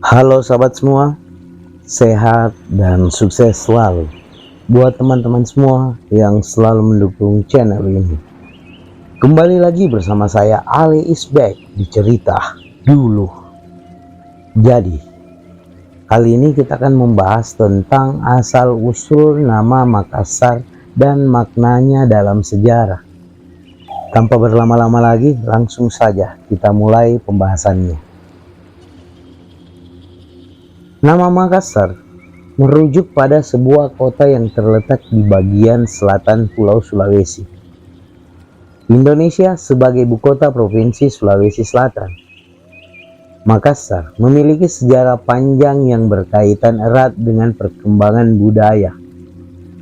Halo sahabat semua, sehat dan sukses selalu buat teman-teman semua yang selalu mendukung channel ini. Kembali lagi bersama saya Ali Isbek di cerita dulu. Jadi, kali ini kita akan membahas tentang asal-usul nama Makassar dan maknanya dalam sejarah. Tanpa berlama-lama lagi, langsung saja kita mulai pembahasannya. Nama Makassar merujuk pada sebuah kota yang terletak di bagian selatan Pulau Sulawesi, Indonesia sebagai ibu kota Provinsi Sulawesi Selatan. Makassar memiliki sejarah panjang yang berkaitan erat dengan perkembangan budaya,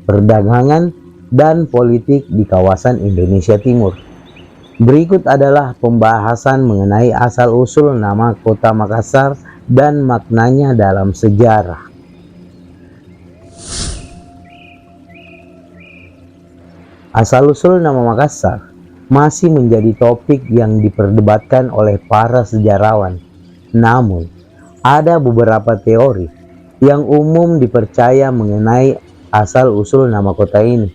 perdagangan, dan politik di kawasan Indonesia Timur. Berikut adalah pembahasan mengenai asal-usul nama kota Makassar dan maknanya dalam sejarah. Asal-usul nama Makassar masih menjadi topik yang diperdebatkan oleh para sejarawan. Namun, ada beberapa teori yang umum dipercaya mengenai asal-usul nama kota ini.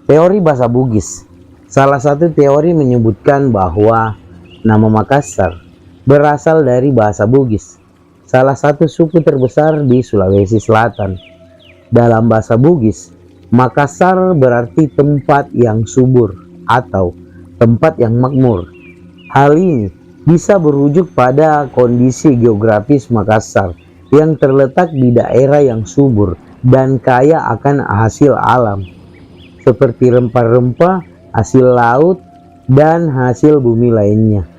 Teori bahasa Bugis. Salah satu teori menyebutkan bahwa nama Makassar berasal dari bahasa Bugis, salah satu suku terbesar di Sulawesi Selatan. Dalam bahasa Bugis, Makassar berarti tempat yang subur atau tempat yang makmur. Hal ini bisa berujuk pada kondisi geografis Makassar yang terletak di daerah yang subur dan kaya akan hasil alam, seperti rempah-rempah, hasil laut, dan hasil bumi lainnya.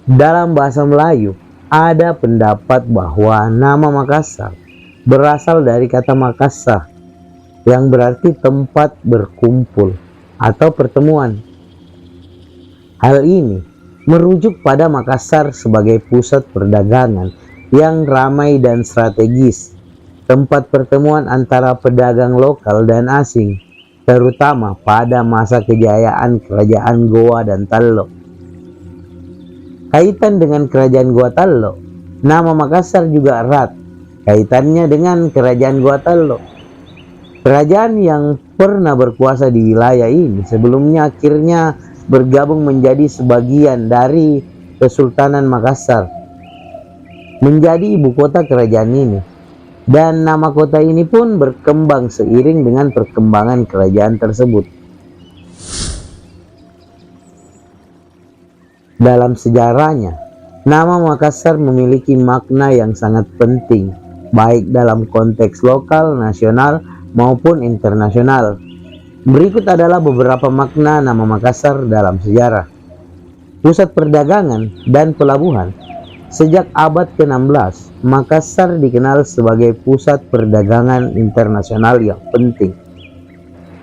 Dalam bahasa Melayu, ada pendapat bahwa nama Makassar berasal dari kata Makassah yang berarti tempat berkumpul atau pertemuan. Hal ini merujuk pada Makassar sebagai pusat perdagangan yang ramai dan strategis, tempat pertemuan antara pedagang lokal dan asing, terutama pada masa kejayaan Kerajaan Goa dan Tallo. Kaitan dengan Kerajaan Goa Tallo, nama Makassar juga erat kaitannya dengan Kerajaan Goa Tallo. Kerajaan yang pernah berkuasa di wilayah ini sebelumnya akhirnya bergabung menjadi sebagian dari Kesultanan Makassar, menjadi ibu kota kerajaan ini. Dan nama kota ini pun berkembang seiring dengan perkembangan kerajaan tersebut. Dalam sejarahnya, nama Makassar memiliki makna yang sangat penting, baik dalam konteks lokal, nasional, maupun internasional. Berikut adalah beberapa makna nama Makassar dalam sejarah. Pusat perdagangan dan pelabuhan. Sejak abad ke-16, Makassar dikenal sebagai pusat perdagangan internasional yang penting.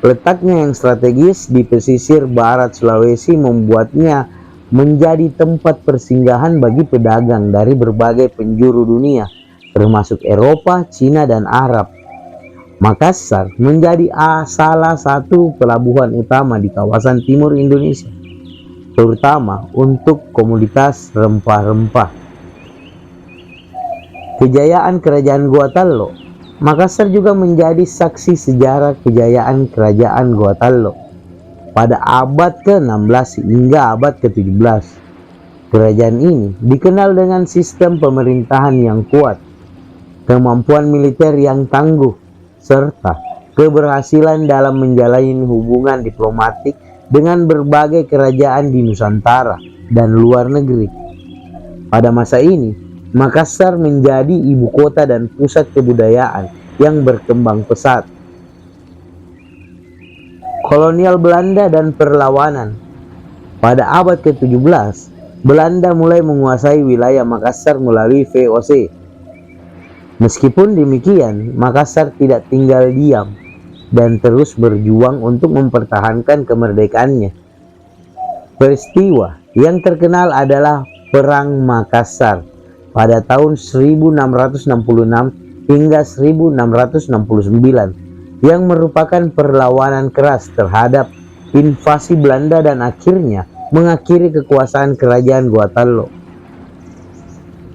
Letaknya yang strategis di pesisir barat Sulawesi membuatnya menjadi tempat persinggahan bagi pedagang dari berbagai penjuru dunia, termasuk Eropa, Cina, dan Arab. Makassar menjadi salah satu pelabuhan utama di kawasan timur Indonesia, terutama untuk komoditas rempah-rempah. Kejayaan Kerajaan Goa Tallo. Makassar juga menjadi saksi sejarah kejayaan Kerajaan Goa Tallo pada abad ke-16 hingga abad ke-17. Kerajaan ini dikenal dengan sistem pemerintahan yang kuat, kemampuan militer yang tangguh, serta keberhasilan dalam menjalin hubungan diplomatik dengan berbagai kerajaan di Nusantara dan luar negeri. Pada masa ini, Makassar menjadi ibu kota dan pusat kebudayaan yang berkembang pesat. Kolonial Belanda dan perlawanan. Pada abad ke-17, Belanda mulai menguasai wilayah Makassar melalui VOC. Meskipun demikian, Makassar tidak tinggal diam dan terus berjuang untuk mempertahankan kemerdekaannya. Peristiwa yang terkenal adalah Perang Makassar pada tahun 1666 hingga 1669. Yang merupakan perlawanan keras terhadap invasi Belanda dan akhirnya mengakhiri kekuasaan Kerajaan Goa Tallo.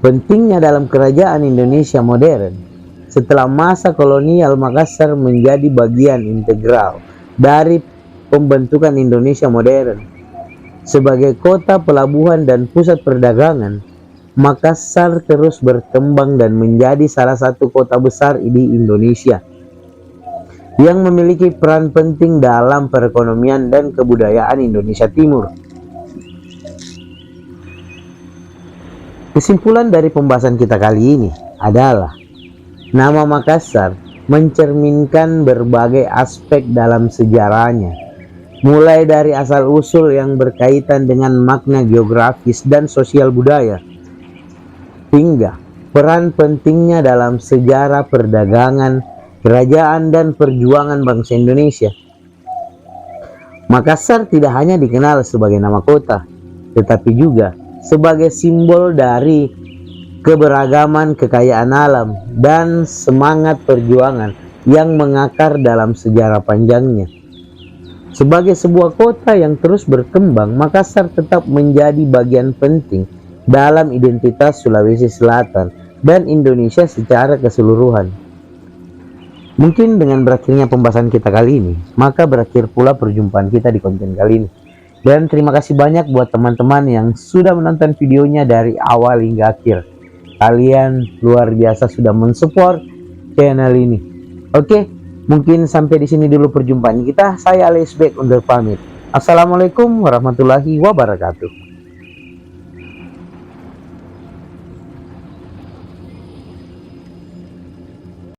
Pentingnya dalam kerajaan Indonesia modern, setelah masa kolonial Makassar menjadi bagian integral dari pembentukan Indonesia modern. Sebagai kota pelabuhan dan pusat perdagangan, Makassar terus berkembang dan menjadi salah satu kota besar di Indonesia yang memiliki peran penting dalam perekonomian dan kebudayaan Indonesia Timur. Kesimpulan dari pembahasan kita kali ini adalah nama Makassar mencerminkan berbagai aspek dalam sejarahnya, mulai dari asal-usul yang berkaitan dengan makna geografis dan sosial budaya, hingga peran pentingnya dalam sejarah perdagangan, kerajaan, dan perjuangan bangsa Indonesia. Makassar tidak hanya dikenal sebagai nama kota, tetapi juga sebagai simbol dari keberagaman, kekayaan alam, dan semangat perjuangan yang mengakar dalam sejarah panjangnya. Sebagai sebuah kota yang terus berkembang, Makassar tetap menjadi bagian penting dalam identitas Sulawesi Selatan dan Indonesia secara keseluruhan. Mungkin dengan berakhirnya pembahasan kita kali ini, maka berakhir pula perjumpaan kita di konten kali ini. Dan terima kasih banyak buat teman-teman yang sudah menonton videonya dari awal hingga akhir. Kalian luar biasa sudah mensupport channel ini. Oke, mungkin sampai di sini dulu perjumpaan kita. Saya Alex Beck undur pamit. Assalamualaikum warahmatullahi wabarakatuh.